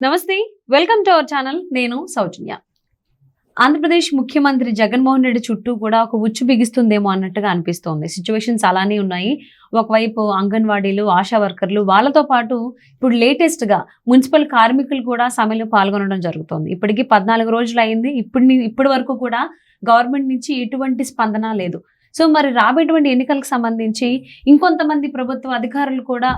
నమస్తే, welcome to our channel. నేను సౌజన్య. ఆంధ్రప్రదేశ్ ముఖ్యమంత్రి జగన్మోహన్ రెడ్డి చుట్టూ కూడా ఒక ఉచ్చు బిగిస్తుందేమో అన్నట్టుగా అనిపిస్తోంది. సిచ్యువేషన్స్ అలానే ఉన్నాయి. ఒకవైపు అంగన్వాడీలు, ఆశా వర్కర్లు, వాళ్ళతో పాటు ఇప్పుడు లేటెస్ట్ గా మున్సిపల్ కార్మికులు కూడా సమ్మెలో పాల్గొనడం జరుగుతోంది. ఇప్పటికీ 14 రోజులు అయింది. ఇప్పటి వరకు కూడా గవర్నమెంట్ నుంచి ఎటువంటి స్పందన లేదు. సో మరి రాబోయేటువంటి ఎన్నికలకు సంబంధించి ఇంకొంతమంది ప్రభుత్వ అధికారులు కూడా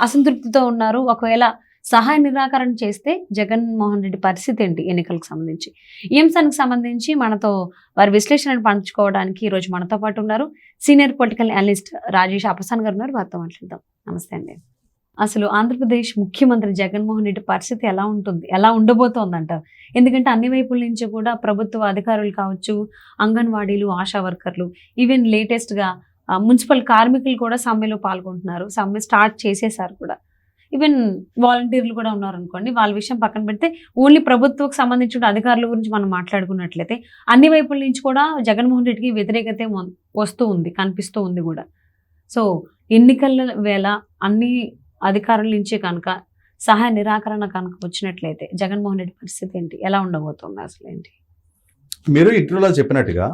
అసంతృప్తితో ఉన్నారు. ఒకవేళ సహాయ నిరాకరణ చేస్తే జగన్మోహన్ రెడ్డి పరిస్థితి ఏంటి ఎన్నికలకు సంబంధించి? ఈ అంశానికి సంబంధించి మనతో వారి విశ్లేషణను పంచుకోవడానికి ఈరోజు మనతో పాటు ఉన్నారు సీనియర్ పొలిటికల్ అనలిస్ట్ రాజేష్ అపసాన్ గారు ఉన్నారు. వారితో మాట్లాడదాం. నమస్తే అండి. అసలు ఆంధ్రప్రదేశ్ ముఖ్యమంత్రి జగన్మోహన్ రెడ్డి పరిస్థితి ఎలా ఉంటుంది, ఎలా ఉండబోతోంది అంటారు? ఎందుకంటే అన్ని వైపుల నుంచి కూడా ప్రభుత్వ అధికారులు కావచ్చు, అంగన్వాడీలు, ఆశా వర్కర్లు, ఈవెన్ లేటెస్ట్గా మున్సిపల్ కార్మికులు కూడా సమ్మెలో పాల్గొంటున్నారు. సమ్మె స్టార్ట్ చేసేసారు కూడా. ఈవెన్ వాలంటీర్లు కూడా ఉన్నారు అనుకోండి. వాళ్ళ విషయం పక్కన పెడితే ఓన్లీ ప్రభుత్వకు సంబంధించిన అధికారుల గురించి మనం మాట్లాడుకున్నట్లయితే అన్ని వైపుల నుంచి కూడా జగన్మోహన్ రెడ్డికి వ్యతిరేకత వస్తూ ఉంది, కనిపిస్తూ ఉంది కూడా. సో ఎన్నికల వేళ అన్ని అధికారుల నుంచి కనుక సహాయ నిరాకరణ కనుక వచ్చినట్లయితే జగన్మోహన్ రెడ్డి పరిస్థితి ఏంటి, ఎలా ఉండబోతుంది అసలు ఏంటి? మీరు ఇంట్లో చెప్పినట్టుగా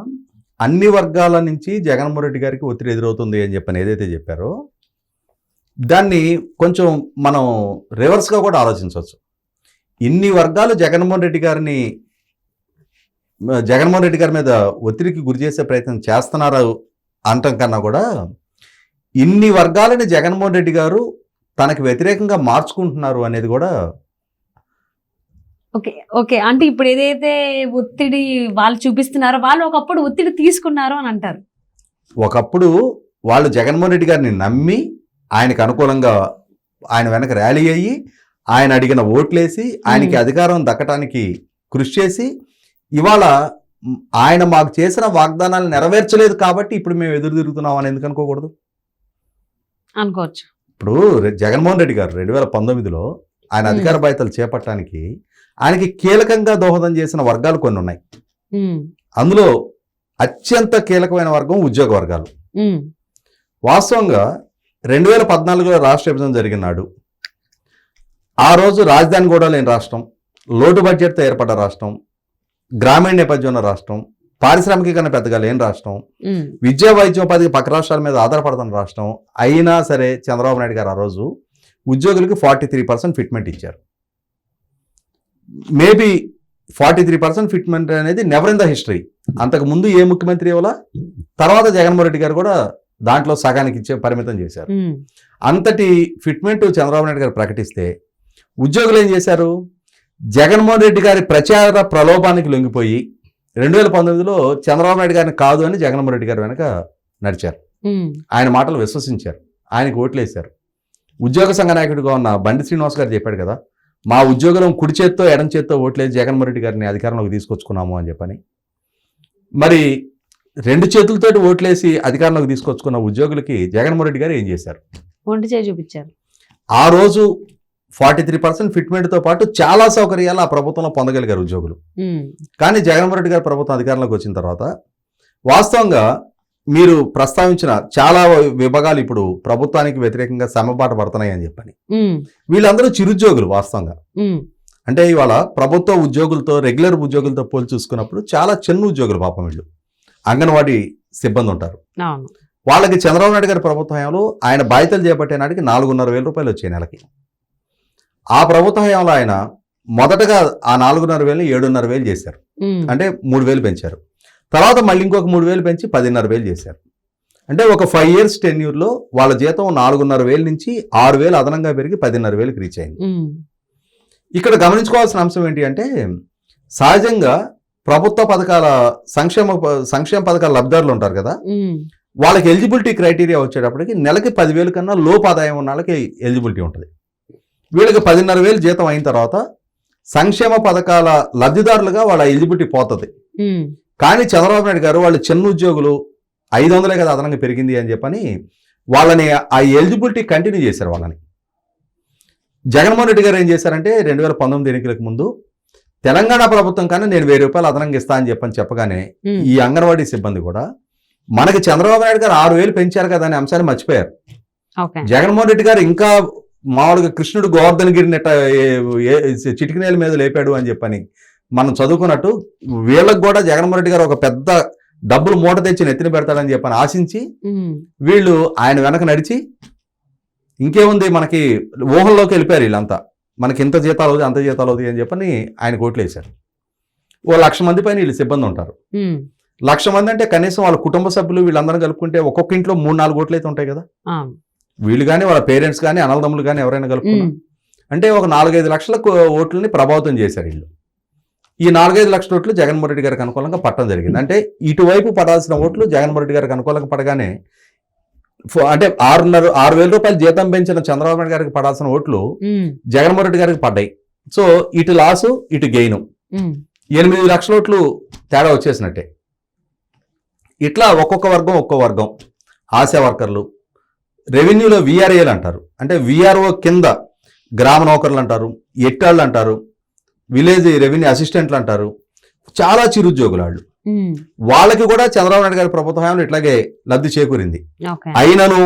అన్ని వర్గాల నుంచి జగన్మోహన్ రెడ్డి గారికి ఒత్తిడి ఎదురవుతుంది అని చెప్పని ఏదైతే చెప్పారో దాన్ని కొంచెం మనం రివర్స్గా కూడా ఆలోచించవచ్చు. ఇన్ని వర్గాలు జగన్మోహన్ రెడ్డి గారి మీద ఒత్తిడికి గురి చేసే ప్రయత్నం చేస్తున్నారు అంటం కన్నా కూడా ఇన్ని వర్గాలని జగన్మోహన్ రెడ్డి గారు తనకు వ్యతిరేకంగా మార్చుకుంటున్నారు అనేది కూడా. ఓకే ఓకే అంటే ఇప్పుడు ఏదైతే ఒత్తిడి వాళ్ళు చూపిస్తున్నారో వాళ్ళు ఒకప్పుడు ఒత్తిడి తీసుకున్నారు అని అంటారు. ఒకప్పుడు వాళ్ళు జగన్మోహన్ రెడ్డి గారిని నమ్మి ఆయనకు అనుకూలంగా ఆయన వెనక ర్యాలీ అయ్యి ఆయన అడిగిన ఓట్లేసి ఆయనకి అధికారం దక్కటానికి కృషి చేసి ఇవాళ ఆయన మాకు చేసిన వాగ్దానాలు నెరవేర్చలేదు కాబట్టి ఇప్పుడు మేము ఎదురు తిరుగుతున్నాం అని ఎందుకు అనుకోకూడదు? అనుకోవచ్చు. ఇప్పుడు జగన్మోహన్ రెడ్డి గారు 2019లో ఆయన అధికార బాధ్యతలు చేపట్టడానికి ఆయనకి కీలకంగా దోహదం చేసిన వర్గాలు కొన్ని ఉన్నాయి. అందులో అత్యంత కీలకమైన వర్గం ఉద్యోగ వర్గాలు. వాస్తవంగా 2014లో రాష్ట్ర విభజన జరిగినాడు. ఆ రోజు రాజధాని కూడా లేని రాష్ట్రం, లోటు బడ్జెట్తో ఏర్పడ్డ రాష్ట్రం, గ్రామీణ నేపథ్యం ఉన్న రాష్ట్రం, పారిశ్రామికీకరణ పెద్దగా లేని రాష్ట్రం, విద్యా వైద్యోపాధికి పక్క రాష్ట్రాల మీద ఆధారపడుతున్న రాష్ట్రం అయినా సరే చంద్రబాబు నాయుడు గారు ఆ రోజు ఉద్యోగులకి 43% ఫిట్మెంట్ ఇచ్చారు. మేబీ 43% ఫిట్మెంట్ అనేది నెవర్ ఇన్ ద హిస్టరీ. అంతకు ముందు ఏ ముఖ్యమంత్రి ఇవ్వాల, తర్వాత జగన్మోహన్ రెడ్డి గారు కూడా దాంట్లో సగానికి ఇచ్చే పరిమితం చేశారు. అంతటి ఫిట్మెంట్ చంద్రబాబు నాయుడు గారు ప్రకటిస్తే ఉద్యోగులు ఏం చేశారు? జగన్మోహన్ రెడ్డి గారి ప్రచార ప్రలోభానికి లొంగిపోయి 2019లో చంద్రబాబు నాయుడు గారిని కాదు అని జగన్మోహన్ రెడ్డి గారు వెనక నడిచారు. ఆయన మాటలు విశ్వసించారు, ఆయనకు ఓట్లేశారు. ఉద్యోగ సంఘ నాయకుడిగా ఉన్న బండి శ్రీనివాస్ గారు చెప్పాడు కదా, మా ఉద్యోగులం కుడి చేత్తో ఎడం చేత్తో ఓట్లేసి జగన్మోహన్ రెడ్డి గారిని అధికారంలోకి తీసుకొచ్చుకున్నాము అని చెప్పని. మరి 2 చేతులతోటి ఓట్లేసి అధికారంలోకి తీసుకొచ్చుకున్న ఉద్యోగులకి జగన్మోహన్ రెడ్డి గారు ఏం చేశారు? ఒంటి చేయి చూపించారు. ఆ రోజు 43% ఫిట్మెంట్తో పాటు చాలా సౌకర్యాలు ఆ ప్రభుత్వంలో పొందగలిగారు ఉద్యోగులు. కానీ జగన్మోహన్ రెడ్డి గారు ప్రభుత్వం అధికారంలోకి వచ్చిన తర్వాత వాస్తవంగా మీరు ప్రస్తావించిన చాలా విభాగాలు ఇప్పుడు ప్రభుత్వానికి వ్యతిరేకంగా సమ్మెబాట పడుతున్నాయి అని చెప్పని. వీళ్ళందరూ చిరుద్యోగులు వాస్తవంగా. అంటే ఇవాళ ప్రభుత్వ ఉద్యోగులతో రెగ్యులర్ ఉద్యోగులతో పోల్చి చూసుకున్నప్పుడు చాలా చిన్న ఉద్యోగులు పాపం వీళ్ళు. అంగన్వాడీ సిబ్బంది ఉంటారు. వాళ్ళకి చంద్రబాబు నాయుడు గారి ప్రభుత్వ హయాంలో ఆయన బాధ్యతలు చేపట్టే నాటికి 4,500,000 రూపాయలు వచ్చాయి నెలకి. ఆ ప్రభుత్వ హయాంలో ఆయన మొదటగా ఆ 4,500,000 7,500,000 చేశారు. అంటే 3,000 పెంచారు. తర్వాత మళ్ళీ ఇంకొక 3,000 పెంచి 10,500,000 చేశారు. అంటే ఒక 5 years టెన్యూర్లో వాళ్ళ జీతం 4,500,000 నుంచి 6,000 అదనంగా పెరిగి 10,500,000కి రీచ్ అయింది. ఇక్కడ గమనించుకోవాల్సిన అంశం ఏంటి అంటే సహజంగా ప్రభుత్వ పథకాల సంక్షేమ పథకాల లబ్ధిదారులు ఉంటారు కదా, వాళ్ళకి ఎలిజిబిలిటీ క్రైటీరియా వచ్చేటప్పటికి నెలకి 10,000 కన్నా లోపు ఆదాయం ఉన్న వాళ్ళకి ఎలిజిబిలిటీ ఉంటుంది. వీళ్ళకి 10,500,000 జీతం అయిన తర్వాత సంక్షేమ పథకాల లబ్ధిదారులుగా వాళ్ళ ఎలిజిబిలిటీ పోతుంది. కానీ చంద్రబాబు నాయుడు గారు వాళ్ళు చిన్న ఉద్యోగులు 500 కదా అదనంగా పెరిగింది అని చెప్పని వాళ్ళని ఆ ఎలిజిబిలిటీ కంటిన్యూ చేశారు. వాళ్ళని జగన్మోహన్ రెడ్డి గారు ఏం చేశారంటే 2019 ఎన్నికలకు ముందు తెలంగాణ ప్రభుత్వం కన్నా నేను 1,000 రూపాయలు అదనంగా ఇస్తా అని చెప్పగానే ఈ అంగన్వాడీ సిబ్బంది కూడా మనకి చంద్రబాబు నాయుడు గారు 6,000 పెంచారు కదా అనే అంశాన్ని మర్చిపోయారు. జగన్మోహన్ రెడ్డి గారు ఇంకా మామూలుగా కృష్ణుడు గోవర్ధనగిరిని చిటికినేల మీద లేపాడు అని చెప్పని మనం చదువుకున్నట్టు వీళ్ళకి కూడా జగన్మోహన్ రెడ్డి గారు ఒక పెద్ద డబ్బులు మూట తెచ్చి నెత్తిన పెడతాడని చెప్పని ఆశించి వీళ్ళు ఆయన వెనక నడిచి ఇంకేముంది మనకి ఊహల్లోకి వెళ్ళిపోయారు వీళ్ళంతా, మనకి ఇంత జీతాలు అవుతాయి అంత జీతాలు అవుతాయి అని చెప్పని ఆయన కోట్లు వేశారు. ఓ 1,00,000 మంది పైన వీళ్ళు సిబ్బంది ఉంటారు. 1,00,000 మంది అంటే కనీసం వాళ్ళ కుటుంబ సభ్యులు వీళ్ళందరూ కలుపుకుంటే ఒక్కొక్క ఇంట్లో 3-4 కోట్లు అయితే ఉంటాయి కదా. వీళ్ళు కానీ వాళ్ళ పేరెంట్స్ కానీ అన్నదమ్ములు కానీ ఎవరైనా కలుపుకున్నా అంటే ఒక 4-5 లక్షల ఓట్లని ప్రభావితం చేశారు వీళ్ళు. ఈ 4-5 లక్షల ఓట్లు జగన్మోహన్ రెడ్డి గారికి అనుకూలంగా పట్టడం జరిగింది. అంటే ఇటువైపు పడాల్సిన ఓట్లు జగన్మోహన్ రెడ్డి గారికి అనుకూలంగా పడగానే అంటే 6,000 రూపాయలు జీతం పెంచిన చంద్రబాబు నాయుడు గారికి పడాల్సిన ఓట్లు జగన్మోహన్ రెడ్డి గారికి పడ్డాయి. సో ఇటు లాసు ఇటు గెయిన్ 8 లక్షల ఓట్లు తేడా వచ్చేసినట్టే. ఇట్లా ఒక్కొక్క వర్గం ఆశా వర్కర్లు, రెవెన్యూలో విఆర్ఏలు అంటారు, అంటే విఆర్ఓ కింద గ్రామ నౌకర్లు అంటారు, ఎట్టాళ్ళు అంటారు, విలేజ్ రెవెన్యూ అసిస్టెంట్లు అంటారు, చాలా చిరుద్యోగులు వాళ్ళు. వాళ్ళకి కూడా చంద్రబాబు నాయుడు గారి ప్రభుత్వ హయాంలో ఇట్లాగే లబ్ధి చేకూరింది. అయినను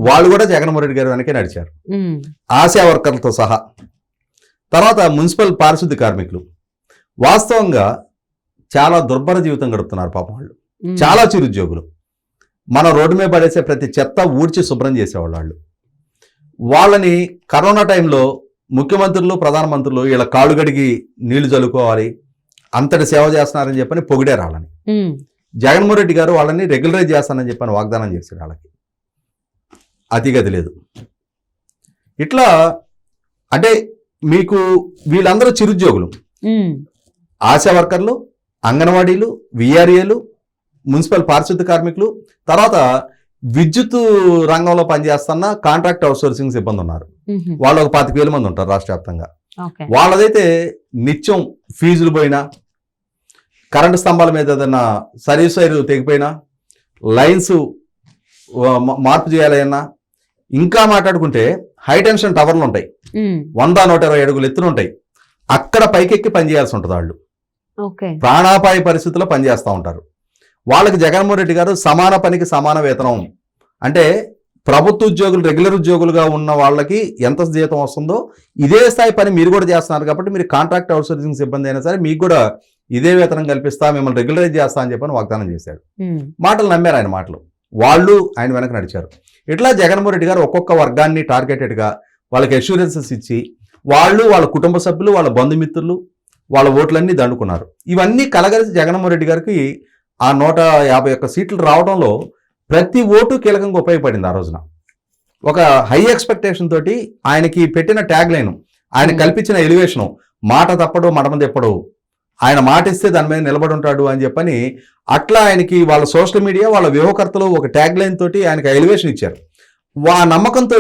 వాళ్ళు కూడా జగన్మోహన్ రెడ్డి గారి వెనకే నడిచారు, ఆశా వర్కర్లతో సహా. తర్వాత మున్సిపల్ పారిశుద్ధ్య కార్మికులు వాస్తవంగా చాలా దుర్భర జీవితం గడుపుతున్నారు పాపం వాళ్ళు, చాలా చిరుద్యోగులు. మన రోడ్డు మీద పడేసే ప్రతి చెత్త ఊడ్చి శుభ్రం చేసేవాళ్ళు వాళ్ళు. వాళ్ళని కరోనా టైంలో ముఖ్యమంత్రులు ప్రధానమంత్రులు వీళ్ళ కాళ్ళు గడిగి నీళ్లు చల్లుకోవాలి అంతటి సేవ చేస్తున్నారని చెప్పని పొగిడారు వాళ్ళని. జగన్మోహన్ రెడ్డి గారు వాళ్ళని రెగ్యులరైజ్ చేస్తానని చెప్పని వాగ్దానం చేశారు. వాళ్ళకి అతిగతి లేదు. ఇట్లా అంటే మీకు వీళ్ళందరూ చిరుద్యోగులు, ఆశా వర్కర్లు, అంగన్వాడీలు, విఆర్ఏలు, మున్సిపల్ పారిశుద్ధ్య కార్మికులు, తర్వాత విద్యుత్ రంగంలో పనిచేస్తున్న కాంట్రాక్ట్ అవుట్సోర్సింగ్ సిబ్బంది ఉన్నారు. వాళ్ళు ఒక 25,000 మంది ఉంటారు రాష్ట్ర వ్యాప్తంగా. వాళ్ళదైతే నిత్యం ఫీజులు పోయినా, కరెంటు స్తంభాల మీద ఏదైనా సర్వీస్ వైర్ తెగిపోయినా, లైన్స్ మార్పు చేయాలన్నా, ఇంకా మాట్లాడుకుంటే హై టెన్షన్ టవర్లు ఉంటాయి, 100-120 అడుగులు ఎత్తున ఉంటాయి, అక్కడ పైకెక్కి పనిచేయాల్సి ఉంటుంది. వాళ్ళు ప్రాణాపాయ పరిస్థితుల్లో పనిచేస్తూ ఉంటారు. వాళ్ళకి జగన్మోహన్ రెడ్డి గారు సమాన పనికి సమాన వేతనం, అంటే ప్రభుత్వ ఉద్యోగులు రెగ్యులర్ ఉద్యోగులుగా ఉన్న వాళ్ళకి ఎంత జీతం వస్తుందో ఇదే స్థాయి పని మీరు కూడా చేస్తున్నారు కాబట్టి మీరు కాంట్రాక్ట్ అవుట్సోర్సింగ్ సిబ్బంది అయినా సరే మీకు కూడా ఇదే వేతనం కల్పిస్తా, మిమ్మల్ని రెగ్యులరైజ్ చేస్తా అని చెప్పని వాగ్దానం చేశాడు. మాటలు నమ్మారు ఆయన మాటలు, వాళ్ళు ఆయన వెనక నడిచారు. ఇట్లా జగన్మోహన్ రెడ్డి గారు ఒక్కొక్క వర్గాన్ని టార్గెటెడ్గా వాళ్ళకి అష్యూరెన్సెస్ ఇచ్చి వాళ్ళు వాళ్ళ కుటుంబ సభ్యులు వాళ్ళ బంధుమిత్రులు వాళ్ళ ఓట్లన్నీ దండుకున్నారు. ఇవన్నీ కలగలిసి జగన్మోహన్ రెడ్డి గారికి ఆ 151 సీట్లు రావడంలో ప్రతి ఓటు కీలకంగా ఉపయోగపడింది. ఆ రోజున ఒక హై ఎక్స్పెక్టేషన్ తోటి ఆయనకి పెట్టిన ట్యాగ్ లైన్, ఆయన కల్పించిన ఎలివేషను, మాట తప్పడు మడమ తెప్పడు, ఆయన మాట ఇస్తే దాని మీద నిలబడి ఉంటాడు అని చెప్పని అట్లా ఆయనకి వాళ్ళ సోషల్ మీడియా వాళ్ళ వ్యూహకర్తలు ఒక ట్యాగ్ లైన్ తోటి ఆయనకి ఎలివేషన్ ఇచ్చారు. ఆ నమ్మకంతో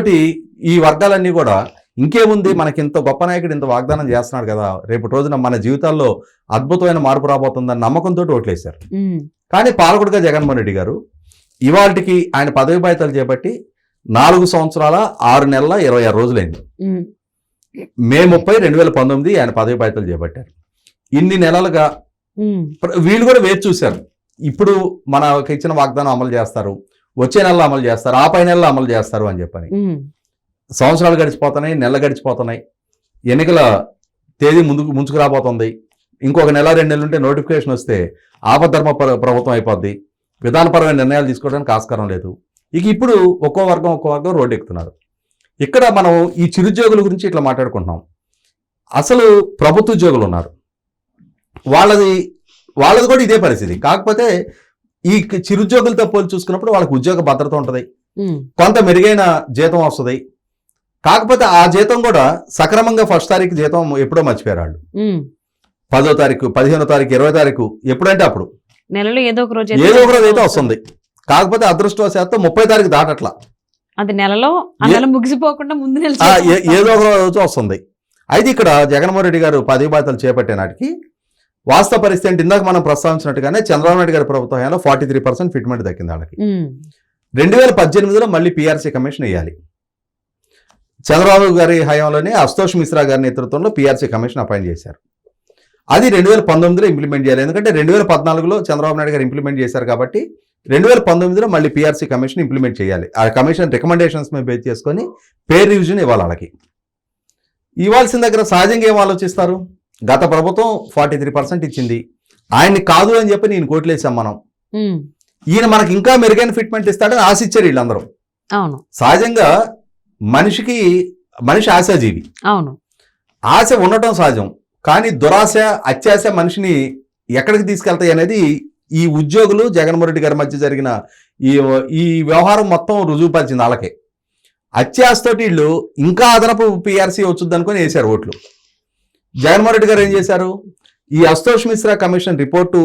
ఈ వర్గాలన్నీ కూడా ఇంకేముంది మనకి ఇంత గొప్ప నాయకుడు ఇంత వాగ్దానం చేస్తున్నాడు కదా, రేపు రోజున మన జీవితాల్లో అద్భుతమైన మార్పు రాబోతుందని నమ్మకంతో ఓట్లేశారు. కానీ పాలకుడుగా జగన్మోహన్ రెడ్డి గారు ఇవాళకి ఆయన పదవి బాధ్యతలు చేపట్టి 4 సంవత్సరాల 6 నెలల 26 రోజులైంది. మే 30, 2019 ఆయన పదవి బాధ్యతలు చేపట్టారు. ఇన్ని నెలలుగా వీళ్ళు కూడా వేచి చూశారు. ఇప్పుడు మనకి ఇచ్చిన వాగ్దానం అమలు చేస్తారు, వచ్చే నెలలో అమలు చేస్తారు, ఆ పై నెలలో అమలు చేస్తారు అని చెప్పని. సంవత్సరాలు గడిచిపోతున్నాయి, నెలలు గడిచిపోతున్నాయి, ఎన్నికల తేదీ ముంచుకు రాబోతుంది. ఇంకొక నెల 2 నెలలు ఉంటే నోటిఫికేషన్ వస్తే ఆపద్ధర్మ ప్రభుత్వం అయిపోద్ది, విధానపరమైన నిర్ణయాలు తీసుకోవడానికి ఆస్కారం లేదు. ఇప్పుడు ఒక్కో వర్గం రోడ్డు ఎక్కుతున్నారు. ఇక్కడ మనం ఈ చిరుద్యోగుల గురించి ఇట్లా మాట్లాడుకుంటున్నాం. అసలు ప్రభుత్వ ఉద్యోగులు ఉన్నారు, వాళ్ళది కూడా ఇదే పరిస్థితి. కాకపోతే ఈ చిరుద్యోగులతో పోల్చి చూసుకున్నప్పుడు వాళ్ళకి ఉద్యోగ భద్రత ఉంటుంది, కొంత మెరుగైన జీతం వస్తుంది. కాకపోతే ఆ జీతం కూడా సక్రమంగా 1st తారీఖు జీతం ఎప్పుడో మర్చిపోయారు వాళ్ళు. 10వ తారీఖు, 15వ తారీఖు, 20వ తారీఖు ఎప్పుడంటే అప్పుడు నెలలో ఏదో ఒక రోజు అయితే వస్తుంది. కాకపోతే అదృష్టవశాత్తు 30వ తారీఖు దాటట్లా, అది నెలలో ముగిసిపోకుండా ముందు ఏదో ఒక రోజు వస్తుంది. అయితే ఇక్కడ జగన్మోహన్ రెడ్డి గారు పదవి బాధ్యతలు చేపట్టే నాటికి వాస్తవ పరిస్థితి అంటే ఇందాక మనం ప్రస్తావించినట్టుగానే చంద్రబాబు నాయుడు గారి ప్రభుత్వ హయాంలో 43% ఫిట్మెంట్ దక్కింది వాళ్ళకి. 2018లో మళ్ళీ పిఆర్సీ కమిషన్ వేయాలి. చంద్రబాబు గారి హయాంలోనే అశుతోష్ మిశ్రా గారి నేతృత్వంలో పిఆర్సీ కమిషన్ అపాయింట్ చేశారు. అది 2019లో ఇంప్లిమెంట్ చేయాలి. ఎందుకంటే 2014లో చంద్రబాబు నాయుడు గారు ఇంప్లిమెంట్ చేశారు కాబట్టి 2019లో మళ్ళీ పిఆర్సీ కమిషన్ ఇంప్లిమెంట్ చేయాలి. ఆ కమిషన్ రికమెండేషన్స్ మీద బేస్ చేసుకొని పే రివిజన్ ఇవ్వాలి వాళ్ళకి. ఇవ్వాల్సిన దగ్గర సహజంగా ఏం ఆలోచిస్తారు? గత ప్రభుత్వం 43% ఇచ్చింది, ఆయన్ని కాదు అని చెప్పి నేను కోట్లేసాం మనం, ఈయన మనకి ఇంకా మెరుగైన ఫిట్మెంట్ ఇస్తాడని ఆశించారు వీళ్ళందరూ. అవును, సహజంగా మనిషి ఆశాజీవి, అవును, ఆశ ఉండటం సహజం. కానీ దురాశ, అత్యాశ మనిషిని ఎక్కడికి తీసుకెళ్తాయి అనేది ఈ ఉద్యోగులు జగన్మోహన్ రెడ్డి గారి మధ్య జరిగిన ఈ వ్యవహారం మొత్తం రుజువుపరిచింది. వాళ్ళకే అత్యాశతోటి వీళ్ళు ఇంకా అదనపు పిఆర్సీ వచ్చుద్ది అనుకుని వేశారు ఓట్లు. జగన్మోహన్ రెడ్డి గారు ఏం చేశారు? ఈ అశుతోష్ మిశ్రా కమిషన్ రిపోర్టు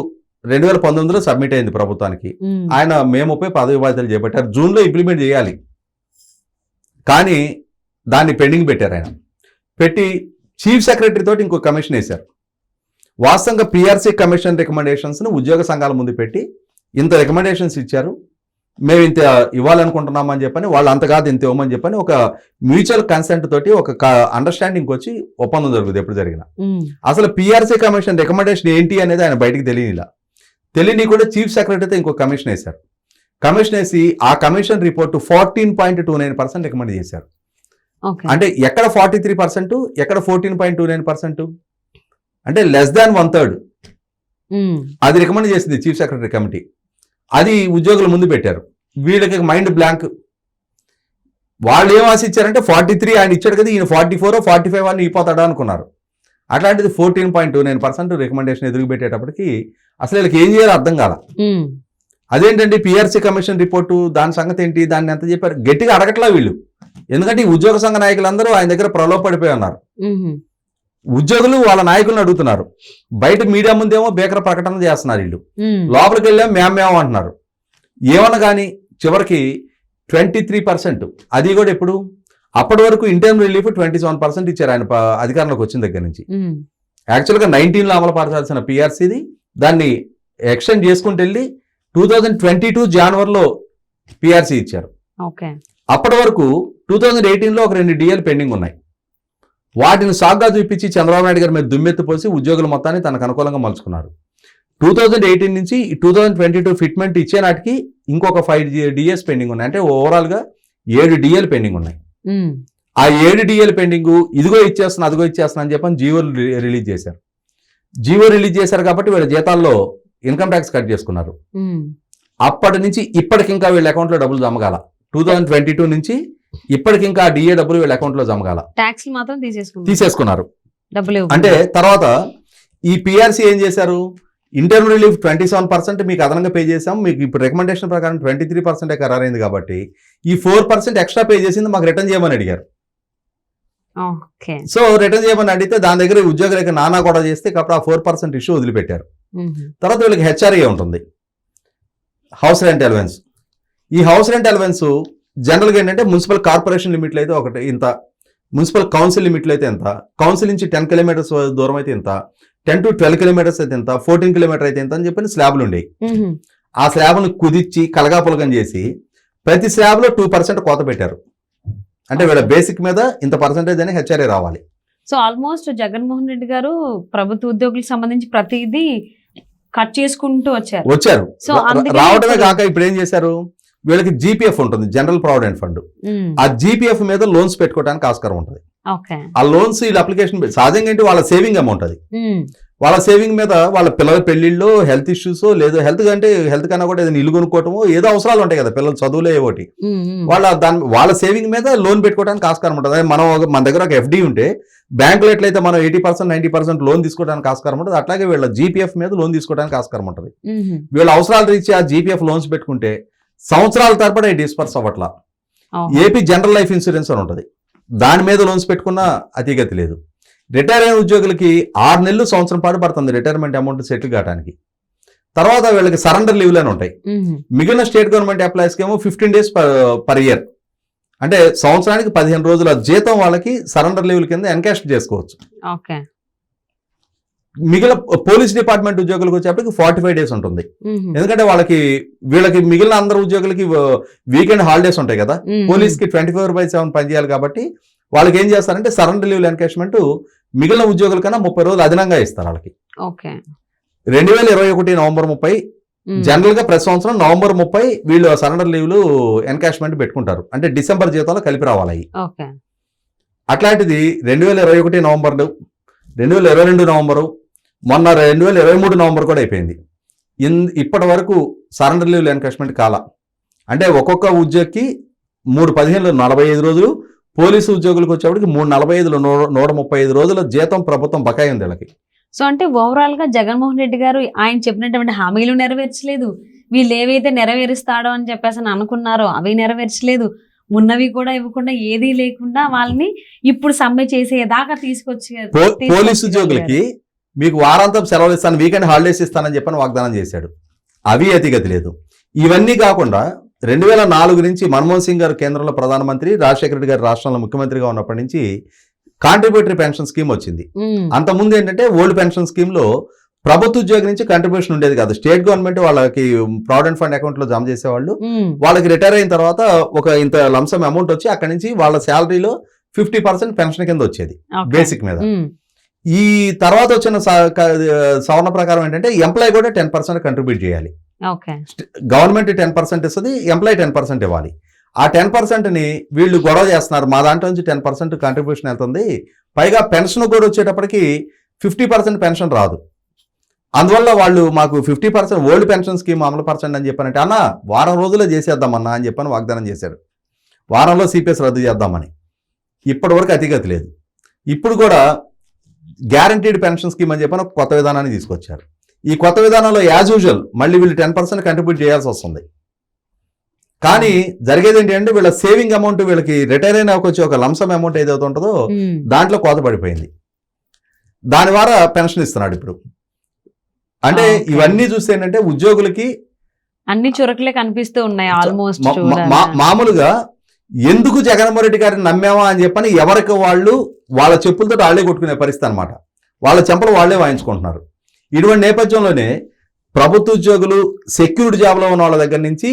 2019లో సబ్మిట్ అయింది ప్రభుత్వానికి. ఆయన మే 30 పదవి బాధ్యతలు చేపట్టారు. జూన్లో ఇంప్లిమెంట్ చేయాలి, కానీ దాన్ని పెండింగ్ పెట్టారు. ఆయన పెట్టి చీఫ్ సెక్రటరీ తోటి ఇంకో కమిషన్ వేశారు. వాస్తవంగా పిఆర్సీ కమిషన్ రికమెండేషన్స్ను ఉద్యోగ సంఘాల ముందు పెట్టి ఇంత రికమెండేషన్స్ ఇచ్చారు, మేము ఇంత ఇవ్వాలనుకుంటున్నామని చెప్పని, వాళ్ళు అంత కాదు ఇంత ఇవ్వమని చెప్పని ఒక మ్యూచువల్ కన్సెంట్ తోటి ఒక అండర్స్టాండింగ్ వచ్చి ఒప్పందం జరుగుతుంది ఎప్పుడు జరిగినా. అసలు పిఆర్సీ కమిషన్ రికమెండేషన్ ఏంటి అనేది ఆయన బయటికి తెలియని కూడా చీఫ్ సెక్రటరీతో ఇంకో కమిషన్ వేశారు. కమిషన్ వేసి ఆ కమిషన్ రిపోర్టు 14.29% రికమెండ్ చేశారు. అంటే ఎక్కడ 43%, ఎక్కడ 14.29%, అంటే లెస్ దాన్ 1/3 అది రికమెండ్ చేసింది చీఫ్ సెక్రటరీ కమిటీ. అది ఉద్యోగుల ముందు పెట్టారు. వీళ్ళకి మైండ్ బ్లాంక్. వాళ్ళు ఏం ఆశించారంటే 43 ఆయన ఇచ్చాడు కదా, ఈయన 44 45 అని ఇపోతాడా అనుకున్నారు. అట్లాంటిది 14.29% రికమెండేషన్ ఎదురు పెట్టేటప్పటికి అసలు వీళ్ళకి ఏం చేయాలో అర్థం కాల. అదేంటండి పిఆర్సీ కమిషన్ రిపోర్టు, దాని సంగతి ఏంటి, దాన్ని ఎంత చెప్పారు, గట్టిగా అడగట్లా వీళ్ళు. ఎందుకంటే ఈ ఉద్యోగ సంఘ నాయకులందరూ ఆయన దగ్గర ప్రలోభపడిపోయి ఉన్నారు. ఉద్యోగులు వాళ్ళ నాయకులను అడుగుతున్నారు, బయట మీడియా ముందేమో బేకర ప్రకటన చేస్తున్నారు వీళ్ళు, లోపలికి వెళ్ళాం మేము అంటున్నారు. ఏమన్నా కానీ చివరికి 23%, అది కూడా ఎప్పుడు, అప్పటి వరకు ఇంటర్మ్ రిలీఫ్ 27% ఇచ్చారు ఆయన అధికారంలోకి వచ్చిన దగ్గర నుంచి. యాక్చువల్గా 19లో అమలు పరచాల్సిన పిఆర్సీది దాన్ని ఎక్స్టెండ్ చేసుకుంటూ వెళ్ళి 2022 జనవరిలో పిఆర్సీ ఇచ్చారు. అప్పటి వరకు 2018లో ఒక 2 డిఎల్ పెండింగ్ ఉన్నాయి. వాటిని సాగ్గా చూపించి చంద్రబాబు నాయుడు గారి మీద దుమ్మెత్తి పోసి ఉద్యోగుల మొత్తాన్ని తనకు అనుకూలంగా మలుచుకున్నారు. 2018 నుంచి 2022 ఫిట్మెంట్ ఇచ్చే నాటికి ఇంకొక 5 డిఎస్ పెండింగ్ ఉన్నాయి. అంటే ఓవరాల్గా 7 డిఎల్ పెండింగ్ ఉన్నాయి. ఆ 7 డిఎల్ పెండింగ్ ఇదిగో ఇచ్చేస్తున్నా అదిగో ఇచ్చేస్తున్నా అని చెప్పని జీవోలు రిలీజ్ చేశారు. జీవో రిలీజ్ చేశారు కాబట్టి వీళ్ళ జీతాల్లో ఇన్కమ్ ట్యాక్స్ కట్ చేసుకున్నారు. అప్పటి నుంచి ఇప్పటికి ఇంకా వీళ్ళ అకౌంట్లో డబ్బులు జమగాల. 2022 నుంచి ఇప్పటికి ఇంకా డిఏ డబ్బులు వీళ్ళ అకౌంట్లో జమగాల, ట్యాక్స్లు మాత్రం తీసేసుకున్నారు. డబ్బులు అంటే తర్వాత ఈ పిఆర్సీ ఏం చేశారు, ఇంటర్మ్ రిలీఫ్ 27% మీకు అదనంగా పే చేసాం, మీకు ఇప్పుడు రికమెండేషన్ ప్రకారం 23% ఖరారైంది కాబట్టి ఈ 4% ఎక్స్ట్రా పే చేసింది మాకు రిటర్న్ చేయమని అడిగారు. సో రిటర్న్ చేయమని అడిగితే దాని దగ్గర ఉద్యోగులకి నానా కూడా చేస్తే కాబట్టి ఆ 4% ఇష్యూ వదిలిపెట్టారు. తర్వాత వీళ్ళకి హెచ్ఆర్ఏ ఉంటుంది, హౌస్ రెంట్ అలవెన్స్. ఈ హౌస్ రెంట్ అలవెన్స్ జనరల్గా ఏంటంటే మున్సిపల్ కార్పొరేషన్ లిమిట్లు అయితే ఒకటి ఇంత, మున్సిపల్ కౌన్సిల్ లిమిట్లు అయితే ఎంత, కౌన్సిల్ నుంచి 10 కిలోమీటర్స్ దూరం అయితే ఇంత, 10 to 12 కిలోమీటర్స్ అయితే ఎంత, 14 కిలోమీటర్ అయితే ఎంత అని చెప్పి స్లాబ్లు ఉండేవి. ఆ స్లాబ్ను కుదిర్చి కలగాపులగం చేసి ప్రతి స్లాబ్లో 2% కోత పెట్టారు. అంటే వీళ్ళ బేసిక్ మీద ఇంత పర్సెంటేజ్ అని హెచ్ఆర్ఏ రావాలి. సో ఆల్మోస్ట్ జగన్మోహన్ రెడ్డి గారు ప్రభుత్వ ఉద్యోగులకు సంబంధించి ప్రతిదీ కట్ చేసుకుంటూ వచ్చారు. సో రావడమే కాక ఇప్పుడు ఏం చేశారు, వీళ్ళకి జీపీఎఫ్ ఉంటుంది, జనరల్ ప్రావిడెంట్ ఫండ్. ఆ జీపీఎఫ్ మీద లోన్స్ పెట్టుకోవడానికి ఆస్కారం ఉంటుంది. ఆ లోన్స్ వీళ్ళ అప్లికేషన్ సహజంగా ఏంటి వాళ్ళ సేవింగ్ అమౌంట్ అది. వాళ్ళ సేవింగ్ మీద వాళ్ళ పిల్లల పెళ్లిళ్ళు, హెల్త్ ఇష్యూస్, లేదు హెల్త్ అంటే హెల్త్ కన్నా కూడా ఏదైనా ఇల్లు కొనుక్కోవటమో ఏదో అవసరాలు ఉంటాయి కదా, పిల్లలు చదువులే ఒకటి, వాళ్ళ సేవింగ్ మీద లోన్ పెట్టుకోవడానికి ఆస్కారం ఉంటుంది. అదే మన దగ్గర ఒక ఎఫ్డీ ఉంటే బ్యాంకులో ఎట్లయితే మనం 80% 90% లోన్ తీసుకోవడానికి ఆస్కారం ఉంటుంది, అట్లాగే వీళ్ళ జీపీఎఫ్ మీద లోన్ తీసుకోవడానికి ఆస్కారం ఉంటుంది. వీళ్ళ అవసరాలు రీచ్ ఆ జీపీఎఫ్ లోన్స్ పెట్టుకుంటే సంవత్సరాల తరబడి డిస్పర్స్ అవ్వట్లా. ఏపీ జనరల్ లైఫ్ ఇన్సూరెన్స్ అని ఉంటుంది, దాని మీద లోన్స్ పెట్టుకున్నా అతిగతి లేదు. రిటైర్ అయిన ఉద్యోగులకి 6 నెలలు సంవత్సరం పాటు పడుతుంది రిటైర్మెంట్ అమౌంట్ సెటిల్ కావడానికి. తర్వాత వీళ్ళకి సరెండర్ లీవ్లు అని ఉంటాయి. మిగిలిన స్టేట్ గవర్నమెంట్ ఎంప్లాయీస్కి ఏమో 15 days పర్ ఇయర్, అంటే సంవత్సరానికి 15 రోజుల జీతం వాళ్ళకి సరెండర్ లీవ్ల కింద ఎన్కాష్ చేసుకోవచ్చు. మిగిలిన పోలీస్ డిపార్ట్మెంట్ ఉద్యోగులకు వచ్చేప్పటికి 45 days ఉంటుంది. ఎందుకంటే వీళ్ళకి మిగిలిన అందరు ఉద్యోగులకి వీకెండ్ హాలిడేస్ ఉంటాయి కదా, పోలీస్కి 24/7 పనిచేయాలి కాబట్టి వాళ్ళకి ఏం చేస్తారంటే సరెండర్ లీవ్ ఎన్కాష్మెంట్ మిగిలిన ఉద్యోగుల కన్నా 30 రోజులు అదనంగా ఇస్తారు వాళ్ళకి. 2021 నవంబర్ 30 జనరల్ గా ప్రతి సంవత్సరం నవంబర్ 30 వీళ్ళు సరెండర్ లీవ్లు ఎన్కాష్మెంట్ పెట్టుకుంటారు. అంటే డిసెంబర్ జీతంలో కలిపి రావాలి. అట్లాంటిది 2021 నవంబర్లు, 2022 నవంబరు, మొన్న 2023 నవంబర్ కూడా అయిపోయింది. ఇప్పటి వరకు సరెండర్ లీవ్ ఎన్కాష్మెంట్ కాల. అంటే ఒక్కొక్క ఉద్యోగికి 3/15 45 రోజులు, పోలీసు ఉద్యోగులకు వచ్చేప్పటికి 345 135 రోజుల జీతం ప్రభుత్వం బకాయి ఉంది వీళ్ళకి. సో అంటే ఓవరాల్ గా జగన్మోహన్ రెడ్డి గారు ఆయన చెప్పినటువంటి హామీలు నెరవేర్చలేదు, వీళ్ళు ఏవైతే నెరవేరుస్తాడో అని చెప్పేసి అనుకున్నారో అవి నెరవేర్చలేదు, ఉన్నవి కూడా ఇవ్వకుండా ఏదీ లేకుండా వాళ్ళని ఇప్పుడు సమ్మె చేసేదాకా తీసుకొచ్చి పోలీసు ఉద్యోగులకి మీకు వారాంతం సెలవులు ఇస్తాను, వీకెండ్ హాలిడేస్ ఇస్తానని చెప్పని వాగ్దానం చేశాడు. అవి అతిగతి లేదు. ఇవన్నీ కాకుండా 2004 నుంచి మన్మోహన్ సింగ్ గారు కేంద్రంలో ప్రధానమంత్రి, రాజశేఖర రెడ్డి గారు రాష్ట్రంలో ముఖ్యమంత్రిగా ఉన్నప్పటి నుంచి కాంట్రిబ్యూటరీ పెన్షన్ స్కీమ్ వచ్చింది. అంతకుముందు ఏంటంటే ఓల్డ్ పెన్షన్ స్కీమ్ లో ప్రభుత్వ ఉద్యోగి నుంచి కంట్రిబ్యూషన్ ఉండేది కాదు. స్టేట్ గవర్నమెంట్ వాళ్ళకి ప్రావిడెంట్ ఫండ్ అకౌంట్ లో జమ చేసేవాళ్ళు. వాళ్ళకి రిటైర్ అయిన తర్వాత ఒక ఇంత లంసమ్ అమౌంట్ వచ్చి అక్కడి నుంచి వాళ్ళ శాలరీలో 50% పెన్షన్ కింద వచ్చేది బేసిక్ మీద. ఈ తర్వాత వచ్చిన సవరణ ప్రకారం ఏంటంటే ఎంప్లాయ్ కూడా 10% కంట్రిబ్యూట్ చేయాలి. గవర్నమెంట్ 10% ఇస్తుంది, ఎంప్లాయ్ 10% ఇవ్వాలి. ఆ 10%ని వీళ్ళు గొడవ చేస్తున్నారు, మా దాంట్లో నుంచి 10% కంట్రిబ్యూషన్ వెళ్తుంది, పైగా పెన్షన్ కూడా వచ్చేటప్పటికి 50% పెన్షన్ రాదు. అందువల్ల వాళ్ళు మాకు 50% ఓల్డ్ పెన్షన్ స్కీమ్ అమలుపరచండి అని చెప్పానంటే, అన్న వారం రోజుల్లో చేసేద్దామన్నా అని చెప్పని వాగ్దానం చేశారు. వారంలో సిపిఎస్ రద్దు చేద్దామని. ఇప్పటి వరకు అతిగతి లేదు. ఇప్పుడు కూడా గ్యారంటీడ్ పెన్షన్ స్కీమ్ అని చెప్పని ఒక కొత్త విధానాన్ని తీసుకొచ్చారు. ఈ కొత్త విధానంలో యాజ్ యూజువల్ మళ్ళీ వీళ్ళు 10% కంట్రిబ్యూట్ చేయాల్సి వస్తుంది. కానీ జరిగేది ఏంటి అంటే వీళ్ళ సేవింగ్ అమౌంట్, వీళ్ళకి రిటైర్ అయినా వచ్చి ఒక లంసమ్ అమౌంట్ ఏదైతే ఉంటుందో దాంట్లో కోత పడిపోయింది. దాని ద్వారా పెన్షన్ ఇస్తున్నాడు ఇప్పుడు. అంటే ఇవన్నీ చూస్తే ఏంటంటే ఉద్యోగులకి అన్ని చురకలే కనిపిస్తూ ఉన్నాయి ఆల్మోస్ట్. మామూలుగా ఎందుకు జగన్మోహన్ రెడ్డి గారిని నమ్మామా అని చెప్పని ఎవరికి వాళ్ళు వాళ్ళ చెప్పులతో వాళ్ళే కొట్టుకునే పరిస్థితి అనమాట. వాళ్ళ చెంపలు వాళ్ళే వాయించుకుంటున్నారు. ఇటువంటి నేపథ్యంలోనే ప్రభుత్వ ఉద్యోగులు, సెక్యూరిటీ జాబ్లో ఉన్న వాళ్ళ దగ్గర నుంచి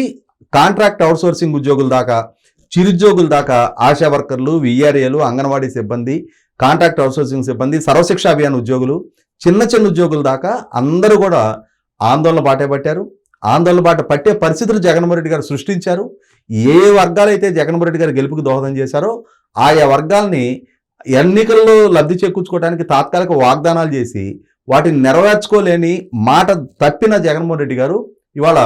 కాంట్రాక్ట్ అవుట్సోర్సింగ్ ఉద్యోగుల దాకా, చిరుద్యోగుల దాకా, ఆశా వర్కర్లు, విఆర్ఏలు, అంగన్వాడీ సిబ్బంది, కాంట్రాక్ట్ అవుట్సోర్సింగ్ సిబ్బంది, సర్వశిక్ష అభియాన్ ఉద్యోగులు, చిన్న చిన్న ఉద్యోగుల దాకా అందరూ కూడా ఆందోళన బాటే పట్టారు. ఆందోళన బాట పట్టే పరిస్థితులు జగన్మోహన్ రెడ్డి గారు సృష్టించారు. ఏ వర్గాలైతే జగన్మోహన్ రెడ్డి గారు గెలుపుకు దోహదం చేశారో ఆయా వర్గాల్ని ఎన్నికల్లో లబ్ధి చేకూర్చుకోవడానికి తాత్కాలిక వాగ్దానాలు చేసి వాటిని నెరవేర్చుకోలేని మాట తప్పిన జగన్మోహన్ రెడ్డి గారు ఇవాళ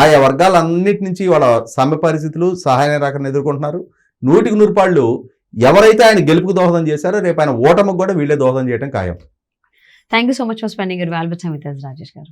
ఆయా వర్గాలన్నిటి నుంచి ఇవాళ సమ్మె పరిస్థితులు, సహాయ నిరాకరణ ఎదుర్కొంటున్నారు. 100% ఎవరైతే ఆయన గెలుపుకు దోహదం చేశారో రేపు ఆయన ఓటమికి కూడా వీళ్ళే దోహదం చేయడం ఖాయం. Thank you so much for spending your valuable time with us, Rajesh గారు.